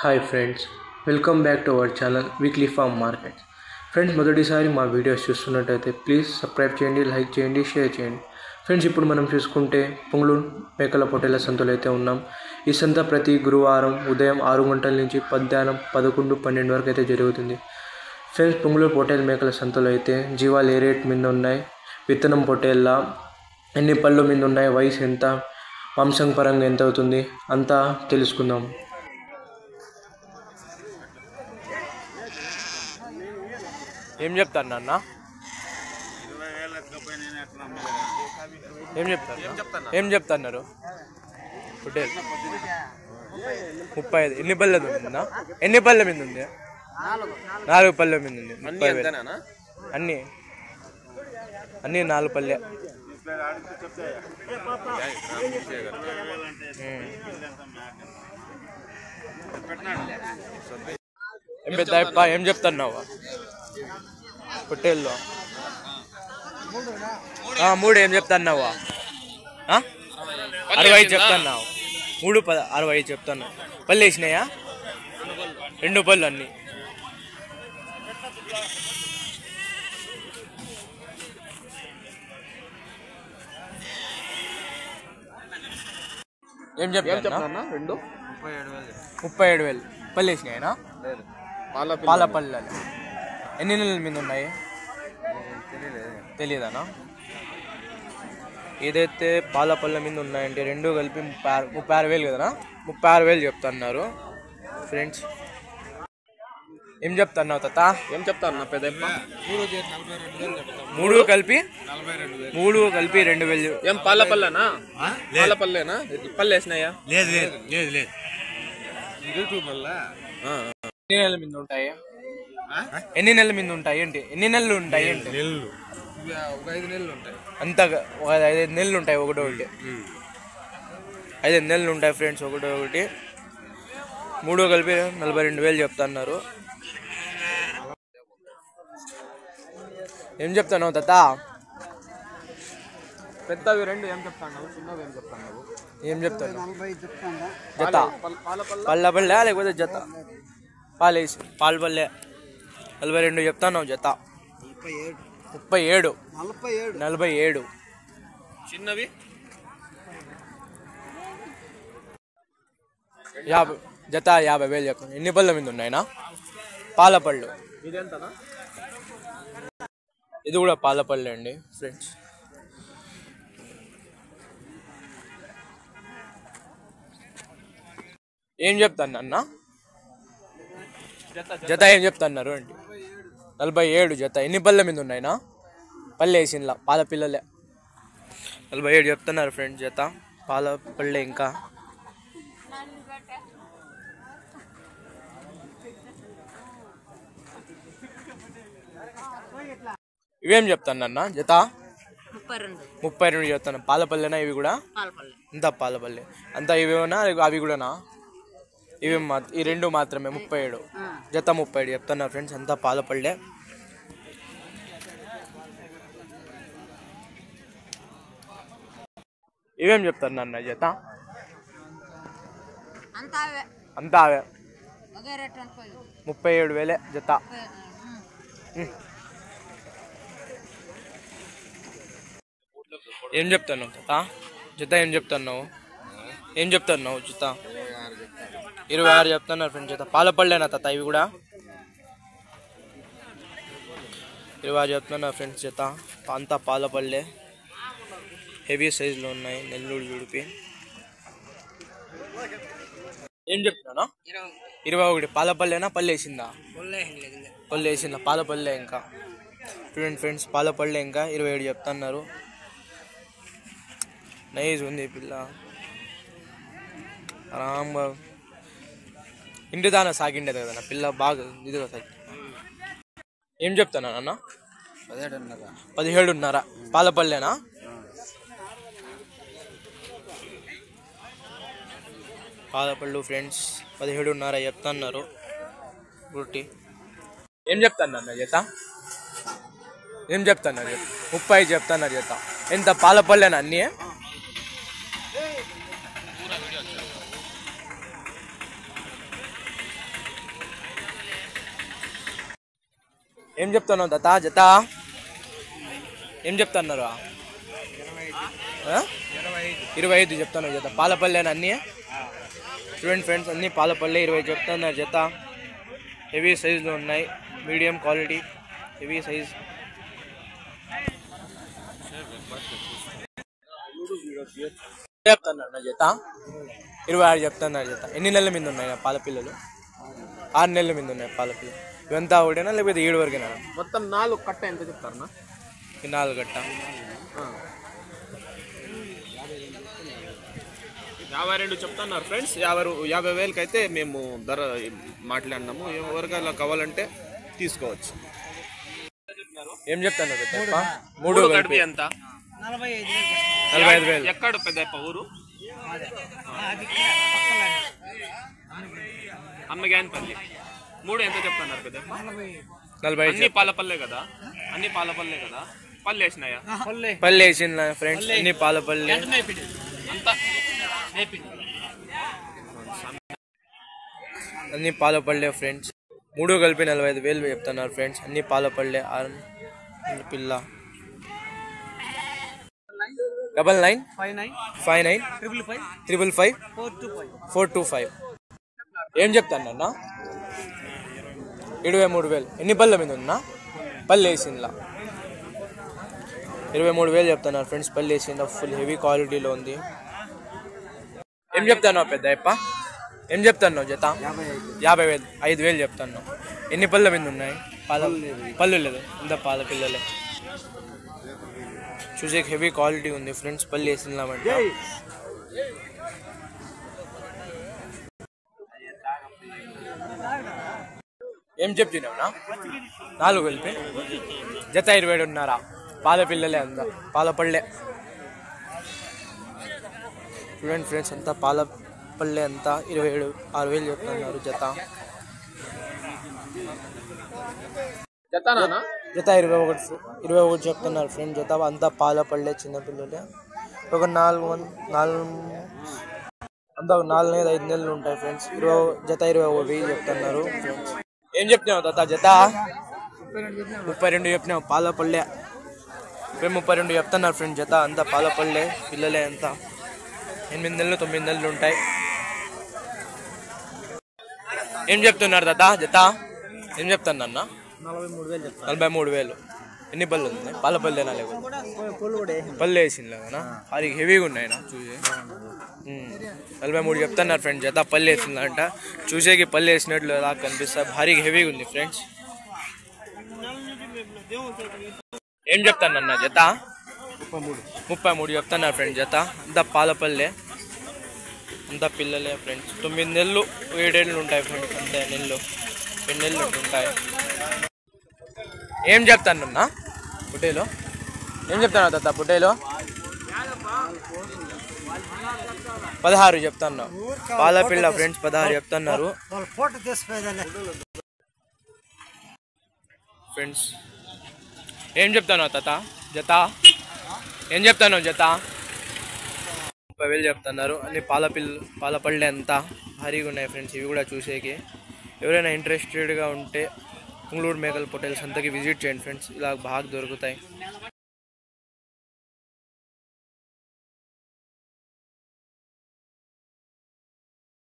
Hi friends, welcome back to our channel weekly farm markets. Friends, మొదటిసారి మా videos చూస్తున్నట్టయితే please subscribe చేయండి, like చేయండి, షేర్ చేయండి. ఫ్రెండ్స్, ఇప్పుడు మనం చూసుకుంటే పుంగళూరు మేకల పొట్టేళ్ల సంతలో అయితే ఉన్నాం. ఈ సంత ప్రతి గురువారం ఉదయం 6 గంటల నుంచి మధ్యాహ్నం 11-12 వరకు అయితే జరుగుతుంది. ఫ్రెండ్స్, పుంగళూరు పొట్టేళ్ల మేకల సంతలో అయితే జీవాలు ఏ రేట్ మీద ఉన్నాయి, విత్తనం పొట్టేళ్ళ ఎన్ని పళ్ళు మీద ఉన్నాయి, వయసు ఎంత, వంశం పరంగా ఎంత అవుతుంది అంతా తెలుసుకుందాం. ఏం చెప్తారు నాన్న? ఏం చెప్తున్నారు? పొట్టేలు 35. ఎన్ని పళ్ళ ఉందా? ఎన్ని పళ్ళ మీద ఉంది? 4 పళ్ళ మీద ఉంది. 30,000. అన్నీ 4 పళ్ళే. ఏం పెద్ద ఏం చెప్తున్నావా పొట్టేల్లో? 3 ఏం చెప్తున్నావా? 60 చెప్తున్నావు. 60 చెప్తున్నావు. పళ్ళు వేసినాయా? 2 పళ్ళు అన్నీ. ఏం చెప్తున్నా? 37,000. పళ్ళు వేసినాయనా? పాల పళ్ళు. ఎన్ని నెలల మీద ఉన్నాయి తెలియదానా? ఏదైతే పాల పళ్ళ మీద ఉన్నాయంటే 2 కలిపి 36,000 కదనా? 36,000 చెప్తున్నారు ఫ్రెండ్స్. ఏం చెప్తున్నావు తాత? ఏం చెప్తాను పెద్ద? 3 కలిపి 2,000. ఏం పాల పళ్ళనా? పాల పళ్ళేనా? పళ్ళు వేసినాయా? లేదు. ఎన్ని నెలల మీద ఉంటాయి? ఎన్ని నెలల మీద ఉంటాయి ఏంటి? ఎన్ని నెలలు ఉంటాయి ఏంటి? 5 నెలలు ఉంటాయి. అంతగా 5 నెలలు ఉంటాయి. ఒకటి 5 నెలలు ఉంటాయి ఫ్రెండ్స్. ఒకటి 3 కలిపి 42,000 చెప్తున్నారు. ఏం చెప్తున్నావు తాత? పెద్దవి 2 ఏం చెప్తాను? చిన్నవి ఏం చెప్తాను? ఏం చెప్తాను? జత పళ్ళ పళ్ళే లేకపోతే జత పాలేసి పాల పళ్ళే 42 చెప్తాను. జత 37. 47. చిన్నవి 50. జత 50,000 చెప్తాను. ఎన్ని పళ్ళ మీద ఉన్నాయినా? పాల పళ్ళు. ఇది కూడా పాల పళ్ళే అండి ఫ్రెండ్స్. ఏం చెప్తాను అన్న? జత ఏం చెప్తున్నారు అండి? 47 జత. ఎన్ని పళ్ళ మీద ఉన్నాయినా? పళ్ళు వేసినలా పాల పిల్లలే. 47 చెప్తున్నారు ఫ్రెండ్స్. జత పాల పళ్ళే. ఇంకా ఇవేం చెప్తాను అన్న? జత 32 చెప్తాను. పాల పళ్ళేనా ఇవి కూడా? అంతా పాల పళ్ళే. అంతా ఇవేనా అవి కూడానా? ఇవి ఈ 2 మాత్రమే 37. జత 37 చెప్తున్నారు ఫ్రెండ్స్. అంతా పాల పళ్ళే. ఇవేం చెప్తాను అన్న? జత అంతా అవే 37,000 జత. ఏం చెప్తున్నావు తాత? జత ఏం చెప్తున్నావు? జత 26 చెప్తున్నారు ఫ్రెండ్స్. జత పాల పళ్ళేనా తాత ఇవి కూడా? 26 చెప్తున్నారు ఫ్రెండ్స్. జత అంతా పాల పళ్ళే. హెవీ సైజులో ఉన్నాయి. నెల్లూరు జుడిపి. ఏం చెప్తున్నా? 21 పాల పళ్ళేనా? పళ్ళు వేసిందా? పళ్ళు వేసిందా? పాల పళ్ళే. ఇంకా చూడండి ఫ్రెండ్స్, పాల పళ్ళే. ఇంకా 27 చెప్తున్నారు. నైస్ ఉంది పిల్ల. ఆరాంగా ఇంటి దాన సాగిండేది కదా పిల్ల. బాగా ఇదిగా సాగి. ఏం చెప్తానా అన్న? 17.5 పాల పళ్ళేనా? పాల పళ్ళు ఫ్రెండ్స్ 17.5 చెప్తున్నారు. గుట్టి ఏం చెప్తాను జత? ఏం చెప్తున్నారు? 30 చెప్తున్నారు జత. ఎంత పాల పళ్ళేనా అన్నీ? ఏం చెప్తున్నావు దత్త జత ఏం చెప్తున్నారు 25 చెప్తాను జత పాలపల్లెని అన్నీ చూడండి ఫ్రెండ్స్ అన్నీ పాలపల్లె 20 చెప్తున్నారు జత హెవీ సైజులో ఉన్నాయి మీడియం క్వాలిటీ హెవీ సైజ్ చెప్తున్నారు జత 26 చెప్తున్నారు జత ఎన్ని నెలల మీద ఉన్నాయి పాల పిల్లలు 6 నెలల మీద ఉన్నాయి పాల పిల్లలు ఇవంతా ఒకటేనా లేకపోతే 7 వరకేనా మొత్తం 4 కట్ట ఎంత చెప్తారన్నా ఈ 4 గట్ట 52 చెప్తున్నారు ఫ్రెండ్స్ 50,000కి అయితే మేము ధర మాట్లాడినాము ఎవరికైనా కావాలంటే తీసుకోవచ్చు ఏం చెప్తాను పెద్దప్ప 3 కలిపి ఎంత 45,000 ఎక్కడ పెద్దప్ప ఊరు అమ్మగానిపల్లి 3 ఎంత చెప్తున్నారు పెద్దప్ప 45 అన్ని పాలపల్లె కదా పల్లె వేసినాయా పల్లె వేసిన ఫ్రెండ్స్ అన్ని పాలపల్లె అంతా అన్ని పాలపల్లె ఫ్రెండ్స్ 3 కలిపి 45,000 చెప్తున్నారు ఫ్రెండ్స్ అన్ని పాలపల్లె పిల్ల 99595555 ఏం చెప్తాను అన్న 23,000 ఎన్ని పళ్ళ మీద ఉన్నా పల్లె వేసిందా 23,000 చెప్తున్నారు ఫ్రెండ్స్ పల్లె వేసిందా ఫుల్ హెవీ క్వాలిటీలో ఉంది ఏం చెప్తాను పెద్ద అప్ప ఏం చెప్తాను జత 50,000 5,000 చెప్తాను ఎన్ని పళ్ళ మీద ఉన్నాయి పళ్ళు లేదు ఇంత పాల పిల్లలే చూసే హెవీ క్వాలిటీ ఉంది ఫ్రెండ్స్ పళ్ళు వేసినామంటే ఏం చెప్తున్నావునా 4 కలిపి జత 27 పాల పిల్లలే అంతా పాల పళ్ళే చూడండి ఫ్రెండ్స్ అంతా పాల పళ్ళే అంతా 26,000 చెప్తున్నారు జత జత 21 చెప్తున్నారు ఫ్రెండ్ జత అంతా పాల పళ్ళే చిన్నపిల్లలే ఒక 4 అంతా 4-5 నెలలు ఉంటాయి ఫ్రెండ్స్ జత 21,000 చెప్తున్నారు ఫ్రెండ్స్ ఏం చెప్తున్నావు తాత జత 32 చెప్పినావు పాల పళ్ళే 32 చెప్తున్నారు ఫ్రెండ్ జత అంతా పాల పళ్ళే పిల్లలే అంతా 8 నెలలు 9 నెలలు ఉంటాయి ఏం చెప్తున్నారు తాత జత ఏం చెప్తాను అన్న 43,000 ఎన్ని పళ్ళు ఉంది పాల పళ్ళేనా లేకపోతే పళ్ళు వేసింది కదా అది హెవీగా ఉన్నాయినా చూసే 43 చెప్తున్నారు ఫ్రెండ్స్ జత పళ్ళు వేసిందంట చూసేకి పళ్ళు వేసినట్లు ఎలా కనిపిస్తా భారీగా హెవీగా ఉంది ఫ్రెండ్స్ ఏం చెప్తాను అన్న జత 33 చెప్తున్నారు ఫ్రెండ్స్ జత అంతా పాల పళ్ళే అంతా పిల్లలే ఫ్రెండ్స్ 9 నెలలు 7 ఏళ్ళు ఉంటాయి ఫ్రెండ్స్ అంతే నెలలు 2 నెలలు ఉంటాయి ఏం చెప్తాను అన్న పుట్టేలో ఏం చెప్తాను తాత పుట్టేలో 16 చెప్తాను పాల పిల్ల ఫ్రెండ్స్ 16 చెప్తున్నారు ఫ్రెండ్స్ ఏం చెప్తాను తాత జత ఏం చెప్తాను జత 30,000 చెప్తున్నారు అన్ని పాల పళ్ళే అంతా భారీగా ఉన్నాయి ఫ్రెండ్స్ ఇవి కూడా చూసేకి ఎవరైనా ఇంట్రెస్టెడ్గా ఉంటే పుంగళూరు మేకల పొట్టేల్ సంతకి విజిట్ చేయండి ఫ్రెండ్స్ ఇలా బాగా దొరుకుతాయి